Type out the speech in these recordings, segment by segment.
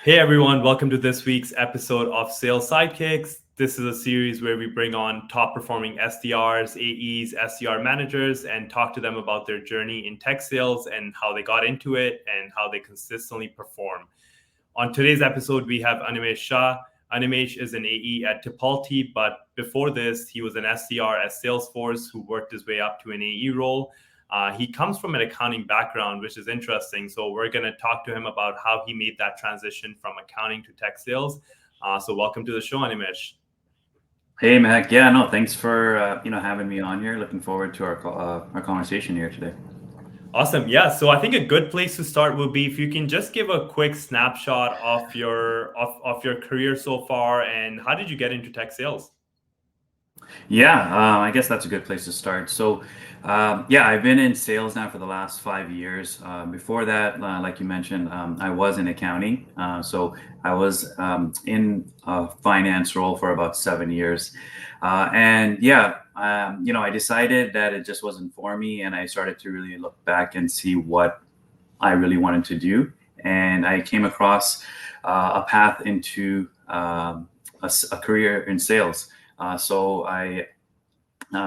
Hey everyone, welcome to this week's episode of Sales Sidekicks. This is a series where we bring on top performing SDRs, AEs, SDR managers, and talk to them about their journey in tech sales and how they got into it and how they consistently perform. On today's episode, we have Animesh Shah. Animesh is an AE at Tipalti, but before this, he was an SDR at Salesforce who worked his way up to an AE role. He comes from an accounting background, which is interesting. So we're going to talk to him about how he made that transition from accounting to tech sales. So welcome to the show, Animesh. Hey, Mac. Yeah, no, thanks for having me on here. Looking forward to our conversation here today. Awesome. Yeah. So I think a good place to start would be if you can just give a quick snapshot of your career so far and how did you get into tech sales? Yeah, I guess that's a good place to start. So, I've been in sales now for the last 5 years. Before that, like you mentioned, I was in accounting. So I was in a finance role for about 7 years. I decided that it just wasn't for me, and I started to really look back and see what I really wanted to do. And I came across a path into a career in sales. So I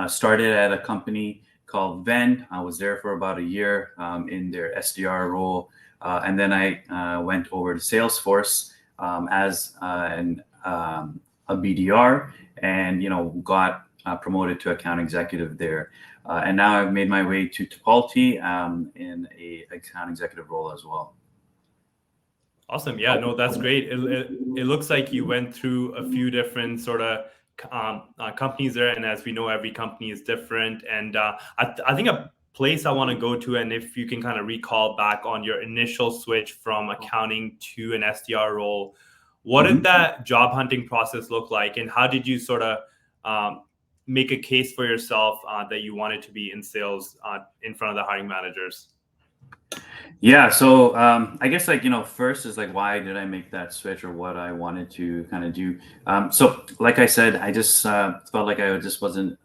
started at a company called Venn. I was there for about a year in their SDR role. And then I went over to Salesforce as a BDR and, got promoted to account executive there. And now I've made my way to Tipalti in a account executive role as well. Awesome. Yeah, no, that's great. It looks like you went through a few different sort of companies there. And as we know, every company is different. And I think a place I want to go to, and if you can kind of recall back on your initial switch from accounting to an SDR role, what did that job hunting process look like? And how did you sort of make a case for yourself that you wanted to be in sales in front of the hiring managers? Yeah, so I guess first is why did I make that switch or what I wanted to kind of do. So like I said, I just felt like I just wasn't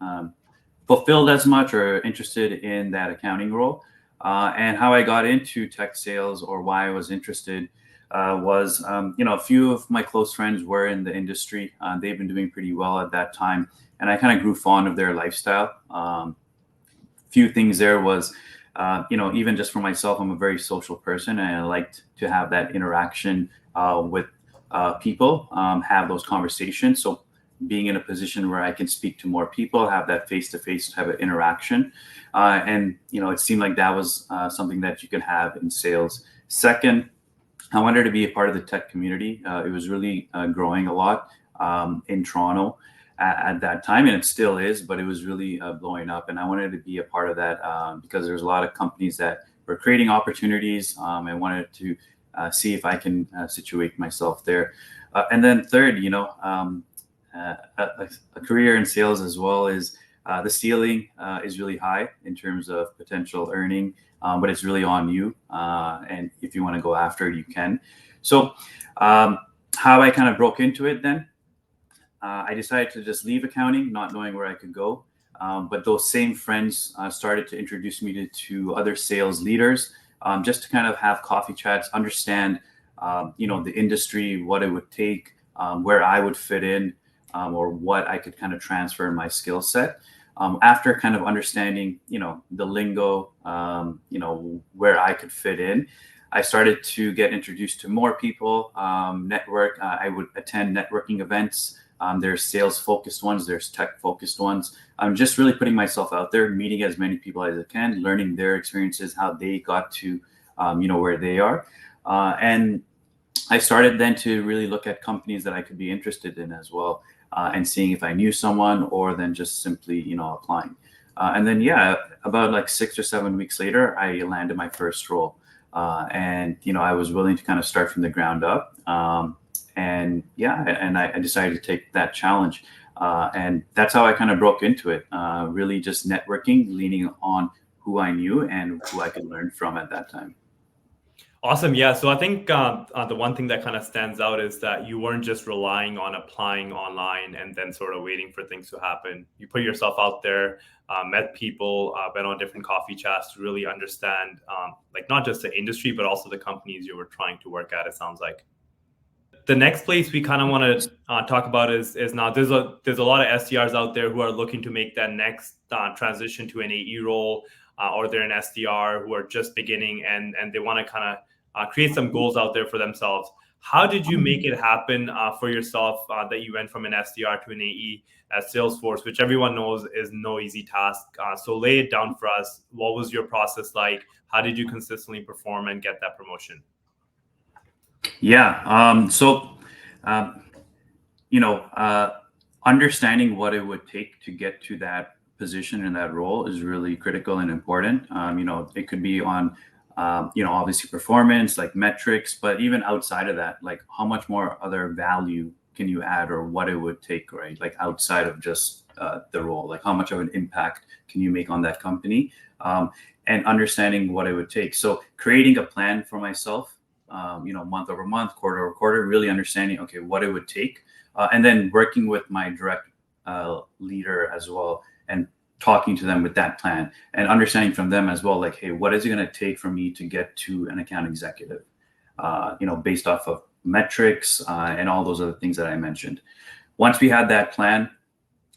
fulfilled as much or interested in that accounting role. And how I got into tech sales or why I was interested was a few of my close friends were in the industry. They've been doing pretty well at that time, and I kind of grew fond of their lifestyle. Few things there was. Even just for myself, I'm a very social person and I liked to have that interaction with people, have those conversations. So being in a position where I can speak to more people, have that face-to-face type of interaction. It seemed like that was something that you could have in sales. Second, I wanted to be a part of the tech community. It was really growing a lot in Toronto at that time, and it still is, but it was really blowing up, and I wanted to be a part of that because there's a lot of companies that were creating opportunities. I wanted to see if I can situate myself there. And then third, a career in sales as well is the ceiling is really high in terms of potential earning, but it's really on you, and if you want to go after it, you can. So how I kind of broke into it then, I decided to just leave accounting, not knowing where I could go. But those same friends started to introduce me to other sales leaders, just to kind of have coffee chats, understand, the industry, what it would take, where I would fit in, or what I could kind of transfer in my skill set. After kind of understanding, the lingo, where I could fit in, I started to get introduced to more people, network. I would attend networking events. There's sales focused ones, there's tech focused ones. I'm just really putting myself out there, meeting as many people as I can, learning their experiences, how they got to, where they are. And I started then to really look at companies that I could be interested in as well, and seeing if I knew someone or then just simply, applying. And then, about like 6 or 7 weeks later, I landed my first role. I was willing to kind of start from the ground up. And I decided to take that challenge. And that's how I kind of broke into it. Really just networking, leaning on who I knew and who I could learn from at that time. Awesome. Yeah. So I think the one thing that kind of stands out is that you weren't just relying on applying online and then sort of waiting for things to happen. You put yourself out there, met people, been on different coffee chats to really understand, not just the industry, but also the companies you were trying to work at, it sounds like. the next place we kind of want to talk about is now there's a lot of SDRs out there who are looking to make that next transition to an AE role, or they're an SDR who are just beginning and they want to kind of create some goals out there for themselves. How did you make it happen for yourself that you went from an SDR to an AE at Salesforce, which everyone knows is no easy task? So lay it down for us. What was your process like? How did you consistently perform and get that promotion? Yeah. Um, you know, understanding what it would take to get to that position and that role is really critical and important. It could be on, obviously performance, like metrics, but even outside of that, like how much more other value can you add or what it would take, right? Like outside of just the role, like how much of an impact can you make on that company, and understanding what it would take. So creating a plan for myself, month over month, quarter over quarter, really understanding, okay, what it would take. And then working with my direct leader as well and talking to them with that plan and understanding from them as well, like, hey, what is it going to take for me to get to an account executive, based off of metrics and all those other things that I mentioned. Once we had that plan,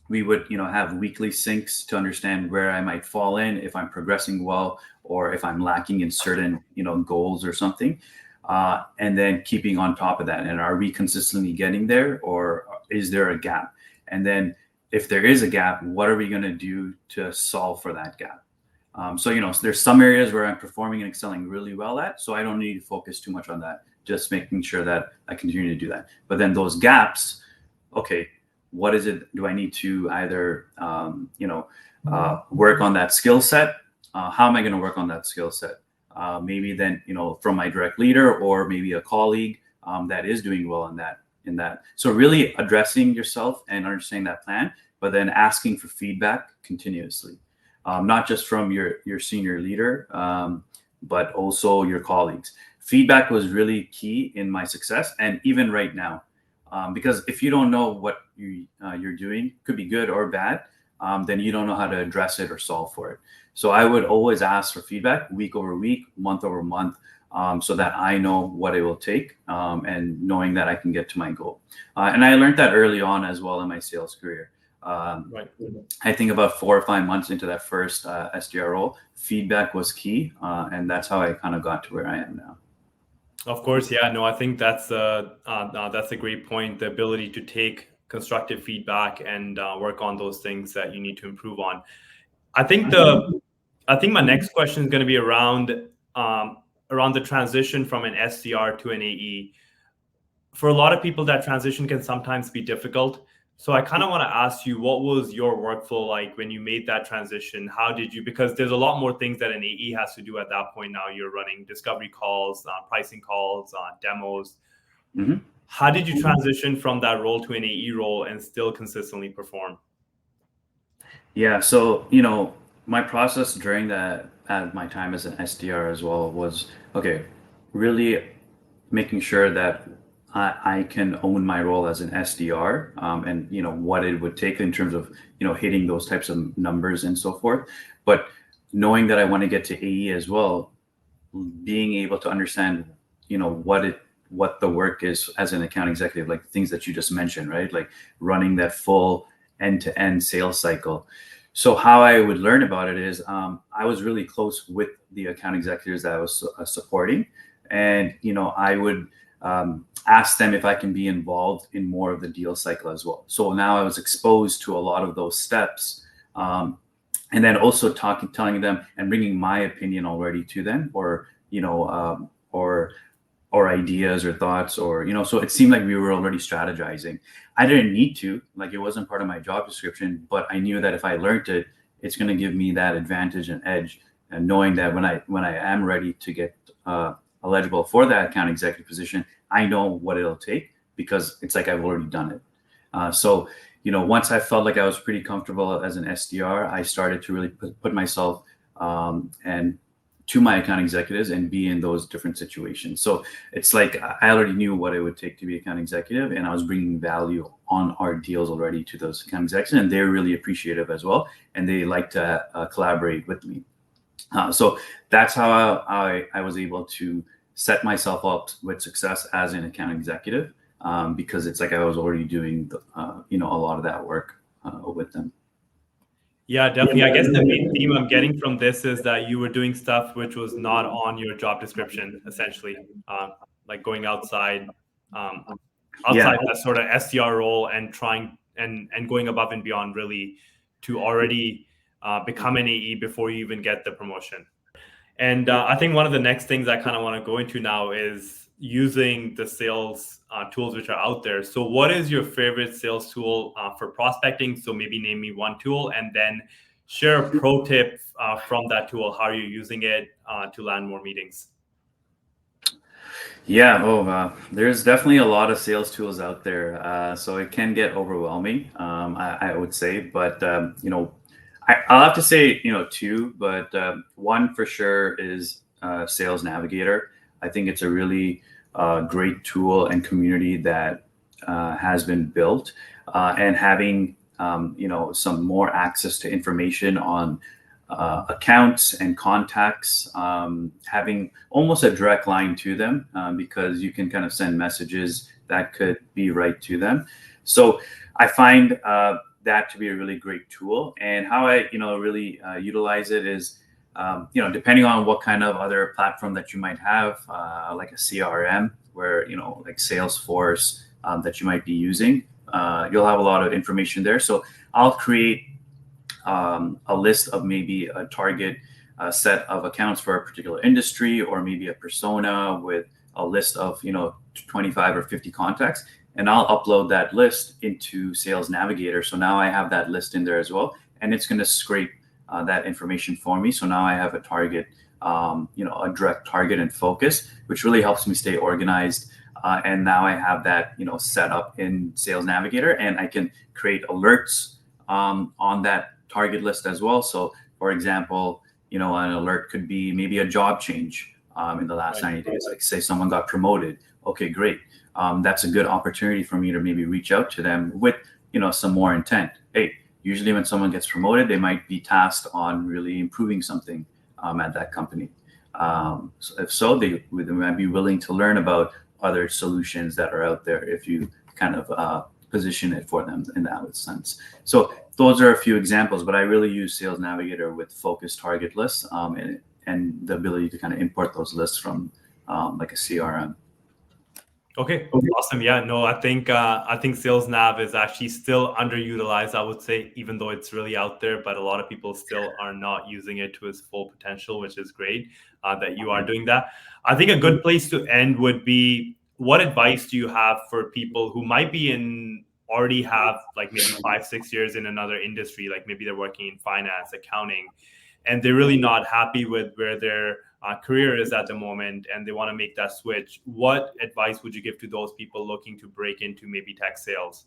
we would, have weekly syncs to understand where I might fall in, if I'm progressing well, or if I'm lacking in certain, goals or something. And then keeping on top of that. And are we consistently getting there, or is there a gap? And then if there is a gap, what are we going to do to solve for that gap? So there's some areas where I'm performing and excelling really well at, so I don't need to focus too much on that, just making sure that I continue to do that. But then those gaps, okay, what is it? Do I need to either, work on that skill set? How am I going to work on that skill set? Maybe then, from my direct leader or maybe a colleague that is doing well in that. So really addressing yourself and understanding that plan, but then asking for feedback continuously, not just from your senior leader, but also your colleagues. Feedback was really key in my success, and even right now, because if you don't know what you're doing, could be good or bad, then you don't know how to address it or solve for it. So I would always ask for feedback week over week, month over month, so that I know what it will take, and knowing that I can get to my goal. And I learned that early on as well in my sales career. Right. I think about 4 or 5 months into that first SDR role, feedback was key, and that's how I kind of got to where I am now. Of course, yeah. No, I think that's a great point. The ability to take constructive feedback and work on those things that you need to improve on. I think my next question is going to be around the transition from an SDR to an AE. For a lot of people, that transition can sometimes be difficult. So I kind of want to ask you, what was your workflow like when you made that transition? How did you, because there's a lot more things that an AE has to do at that point now. You're running discovery calls, pricing calls, demos. Mm-hmm. How did you transition from that role to an AE role and still consistently perform? Yeah, so my process during that at my time as an SDR as well was, okay, really making sure that I can own my role as an SDR, and what it would take in terms of hitting those types of numbers and so forth. But knowing that I want to get to AE as well, being able to understand what the work is as an account executive, like things that you just mentioned, right? Like running that full end-to-end sales cycle. So how I would learn about it is, I was really close with the account executives that I was supporting, and I would ask them if I can be involved in more of the deal cycle as well. So now I was exposed to a lot of those steps, and then also telling them and bringing my opinion already to them, or or ideas or thoughts, or so it seemed like we were already strategizing. I didn't need to, like, it wasn't part of my job description, but I knew that if I learned it, it's going to give me that advantage and edge, and knowing that when I am ready to get eligible for that account executive position, I know what it'll take, because it's like I've already done it. So once I felt like I was pretty comfortable as an SDR, I started to really put myself and to my account executives and be in those different situations. So it's like I already knew what it would take to be account executive, and I was bringing value on our deals already to those account executives, and they're really appreciative as well, and they like to collaborate with me. So that's how I was able to set myself up with success as an account executive. because it's like I was already doing a lot of that work with them. Yeah, definitely. I guess the main theme I'm getting from this is that you were doing stuff which was not on your job description, essentially, like going um, Yeah. outside that sort of SDR role and trying and going above and beyond, really, to already become an AE before you even get the promotion. And I think one of the next things I kind of want to go into now is using the sales tools which are out there. So, what is your favorite sales tool for prospecting? So, maybe name me one tool and then share a pro tip from that tool, how you're using it to land more meetings. Yeah, there's definitely a lot of sales tools out there, so it can get overwhelming, I would say. But I'll have to say, two, but one for sure is Sales Navigator. I think it's a really great tool and community that has been built, and having some more access to information on accounts and contacts, having almost a direct line to them, because you can kind of send messages that could be right to them. So I find that to be a really great tool. And how I, really utilize it is, depending on what kind of other platform that you might have, like a CRM, where, like Salesforce, that you might be using, you'll have a lot of information there. So I'll create a list of maybe a target set of accounts for a particular industry, or maybe a persona with a list of 25 or 50 contacts, and I'll upload that list into Sales Navigator. So now I have that list in there as well, and it's going to scrape that information for me. So now I have a target, a direct target and focus, which really helps me stay organized. And now I have that set up in Sales Navigator, and I can create alerts on that target list as well. So, for example, an alert could be maybe a job change in the last 90 days. Like, say someone got promoted. Okay, great. That's a good opportunity for me to maybe reach out to them with some more intent. Hey, usually when someone gets promoted, they might be tasked on really improving something at that company. So if so, they might be willing to learn about other solutions that are out there if you kind of position it for them in that sense. So those are a few examples, but I really use Sales Navigator with focused target lists, and the ability to kind of import those lists from like a CRM. Okay, awesome. Yeah, no, I think Sales Nav is actually still underutilized, I would say, even though it's really out there, but a lot of people still are not using it to its full potential, which is great that you are doing that. I think a good place to end would be, what advice do you have for people who might be already have like maybe 5-6 years in another industry, like maybe they're working in finance, accounting, and they're really not happy with where their career is at the moment, and they want to make that switch? What advice would you give to those people looking to break into maybe tech sales?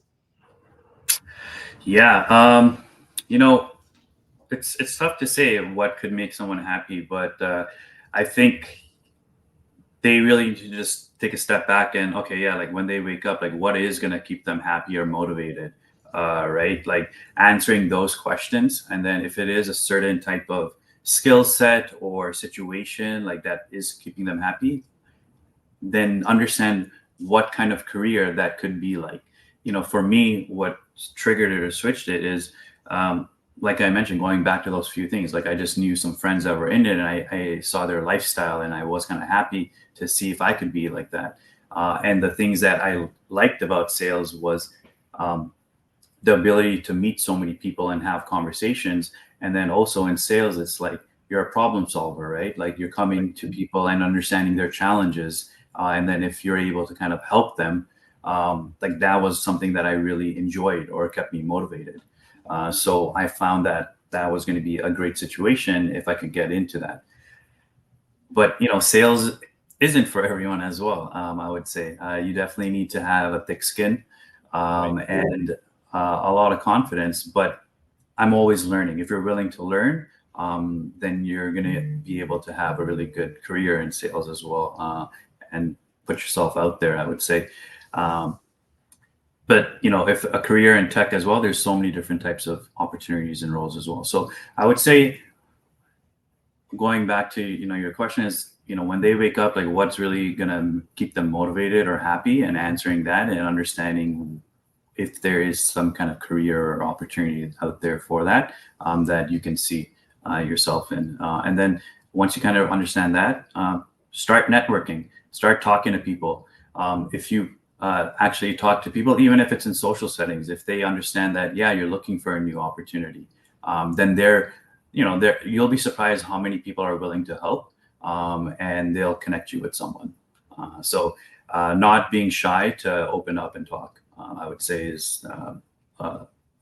Yeah, it's tough to say what could make someone happy, but I think they really need to just take a step back and, okay, yeah, like when they wake up, like what is going to keep them happy or motivated, right? Like answering those questions. And then if it is a certain type of skill set or situation like that is keeping them happy, then understand what kind of career that could be like. For me, what triggered it or switched it is, like I mentioned, going back to those few things. Like I just knew some friends that were in it, and I saw their lifestyle, and I was kind of happy to see if I could be like that. And the things that I liked about sales was the ability to meet so many people and have conversations. And then also in sales, it's like you're a problem solver, right? Like you're coming to people and understanding their challenges. And then if you're able to kind of help them, like that was something that I really enjoyed or kept me motivated. So I found that that was going to be a great situation if I could get into that. But sales isn't for everyone as well. I would say you definitely need to have a thick skin, and a lot of confidence. But I'm always learning. If you're willing to learn, then you're going to be able to have a really good career in sales as well, and put yourself out there, I would say. But if a career in tech as well, there's so many different types of opportunities and roles as well. So I would say, going back to your question is, when they wake up, like what's really gonna keep them motivated or happy, and answering that and understanding if there is some kind of career or opportunity out there for that, that you can see yourself in. And then once you kind of understand that, start networking, start talking to people. If you actually talk to people, even if it's in social settings, if they understand that, yeah, you're looking for a new opportunity, then you'll be surprised how many people are willing to help, and they'll connect you with someone. So not being shy to open up and talk, I would say, is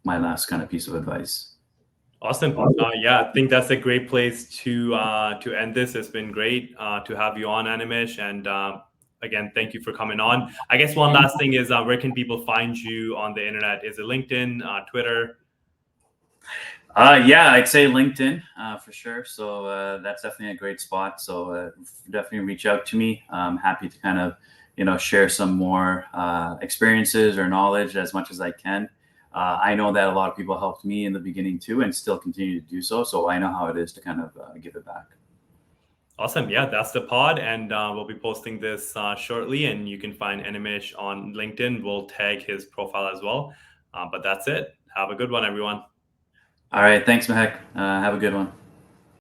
my last kind of piece of advice. Awesome. Yeah, I think that's a great place to end this. It's been great to have you on, Animesh, and again, thank you for coming on. I guess one last thing is where can people find you on the internet? Is it LinkedIn, Twitter? Yeah, I'd say LinkedIn for sure. So that's definitely a great spot. So definitely reach out to me. I'm happy to kind of share some more experiences or knowledge as much as I can. I know that a lot of people helped me in the beginning too, and still continue to do so. So I know how it is to kind of give it back. Awesome. Yeah, that's the pod. And we'll be posting this shortly. And you can find Animesh on LinkedIn. We'll tag his profile as well. But that's it. Have a good one, everyone. All right. Thanks, Mahek. Have a good one.